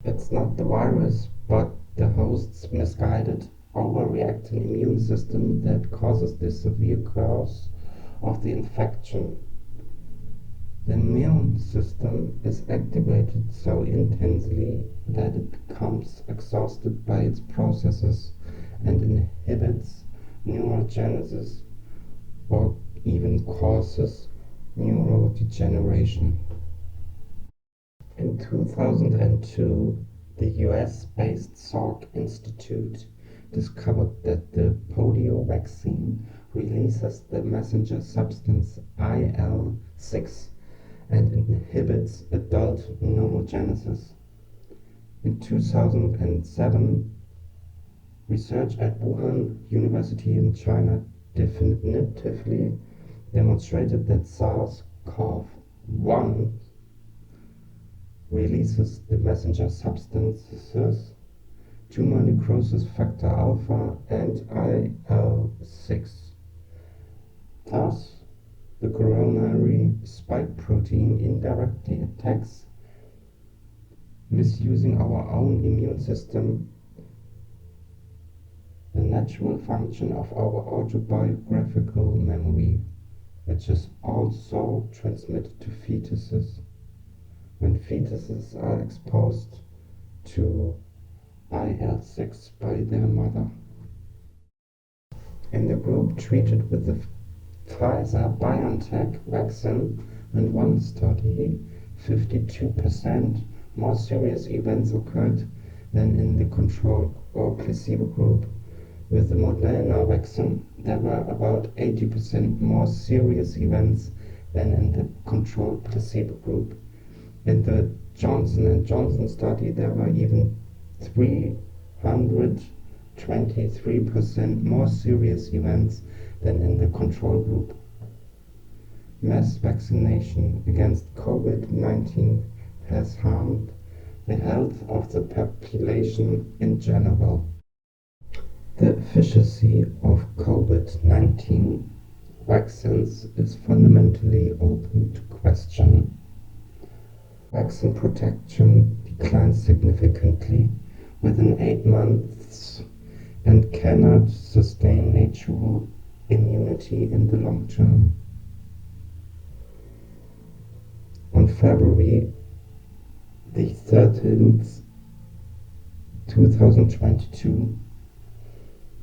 It's not the virus, but the host's misguided, overreacting immune system that causes the severe course of the infection. The immune system is activated so intensely that it becomes exhausted by its processes and inhibits neurogenesis or even causes neurodegeneration. In 2002, the US-based Salk Institute discovered that the polio vaccine releases the messenger substance IL-6 and inhibits adult neurogenesis. In 2007, research at Wuhan University in China definitively demonstrated that SARS-CoV-1 releases the messenger substances tumor necrosis factor alpha and IL-6. Thus, the coronary spike protein indirectly attacks, misusing our own immune system, the natural function of our autobiographical memory, which is also transmitted to fetuses. When fetuses are exposed to IL-6 by their mother. In the group treated with the Pfizer-BioNTech vaccine, in one study, 52% more serious events occurred than in the control or placebo group. With the Moderna vaccine, there were about 80% more serious events than in the control placebo group. In the Johnson & Johnson study, there were even 323% more serious events than in the control group. Mass vaccination against COVID-19 has harmed the health of the population in general. The efficacy of COVID-19 vaccines is fundamentally open to question. Vaccine protection declines significantly within 8 months and cannot sustain natural immunity in the long term. On February the 13th, 2022,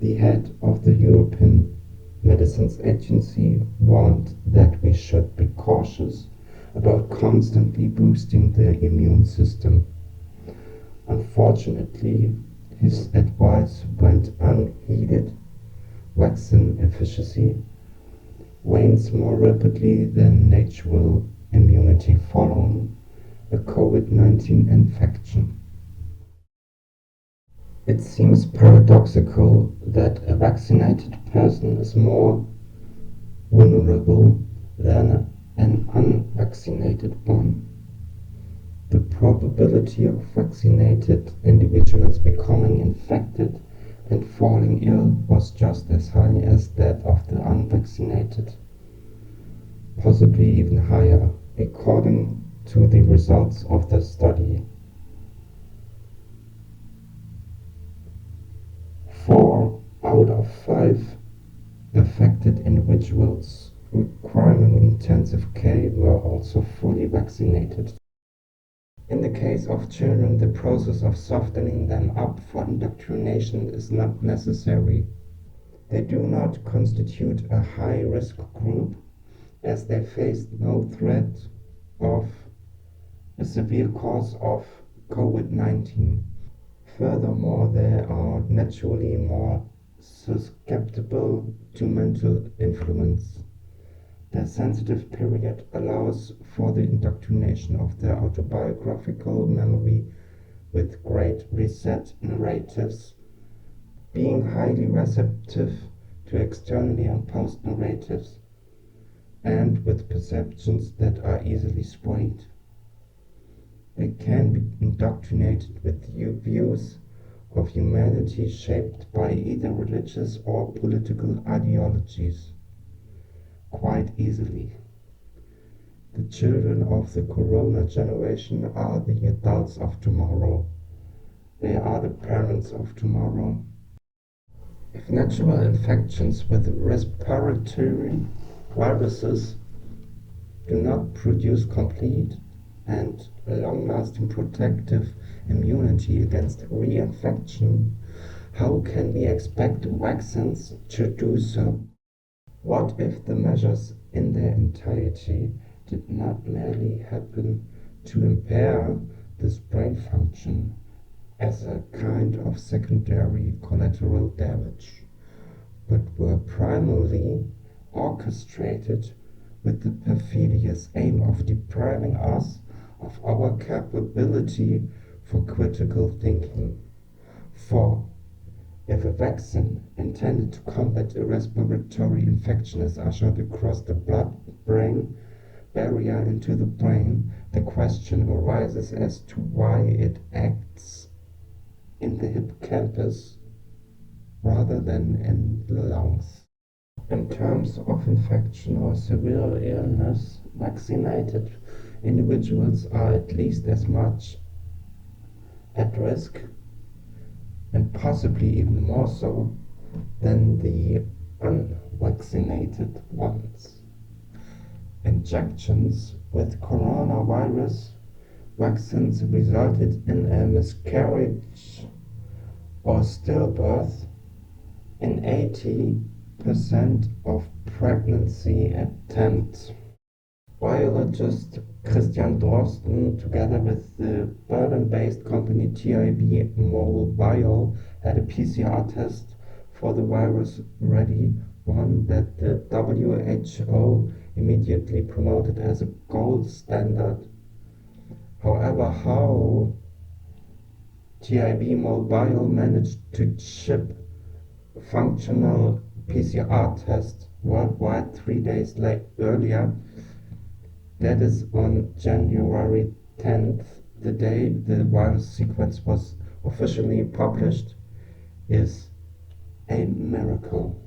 the head of the European Medicines Agency warned that we should be cautious about constantly boosting the immune system. Unfortunately, his advice went unheeded. Vaccine efficacy wanes more rapidly than natural immunity following a COVID-19 infection. It seems paradoxical that a vaccinated person is more vulnerable than an unvaccinated one. The probability of vaccinated individuals becoming infected and falling ill was just as high as that of the unvaccinated, possibly even higher, according to the results of the study. 4 out of 5 affected individuals requiring intensive care were also fully vaccinated. In the case of children, the process of softening them up for indoctrination is not necessary. They do not constitute a high-risk group, as they face no threat of a severe cause of COVID-19. Furthermore, they are naturally more susceptible to mental influence. Their sensitive period allows for the indoctrination of their autobiographical memory with great reset narratives, being highly receptive to externally imposed narratives, and with perceptions that are easily swayed. They can be indoctrinated with views of humanity shaped by either religious or political ideologies quite easily. The children of the Corona generation are the adults of tomorrow. They are the parents of tomorrow. If natural infections with respiratory viruses do not produce complete and long-lasting protective immunity against reinfection, how can we expect vaccines to do so? What if the measures in their entirety did not merely happen to impair this brain function as a kind of secondary collateral damage, but were primarily orchestrated with the perfidious aim of depriving us of our capability for critical thinking? For if a vaccine intended to combat a respiratory infection is ushered across the blood-brain barrier into the brain, the question arises as to why it acts in the hippocampus rather than in the lungs. In terms of infection or severe illness, vaccinated individuals are at least as much at risk, and possibly even more so, than the unvaccinated ones. Injections with coronavirus vaccines resulted in a miscarriage or stillbirth in 80% of pregnancy attempts. Biologist Christian Drosten, together with the Berlin-based company TIB Mobile, had a PCR test for the virus ready, one that the WHO immediately promoted as a gold standard. However, how TIB Mobile managed to ship functional PCR tests worldwide 3 days earlier, that is on January 10th, the day the virus sequence was officially published, is a miracle.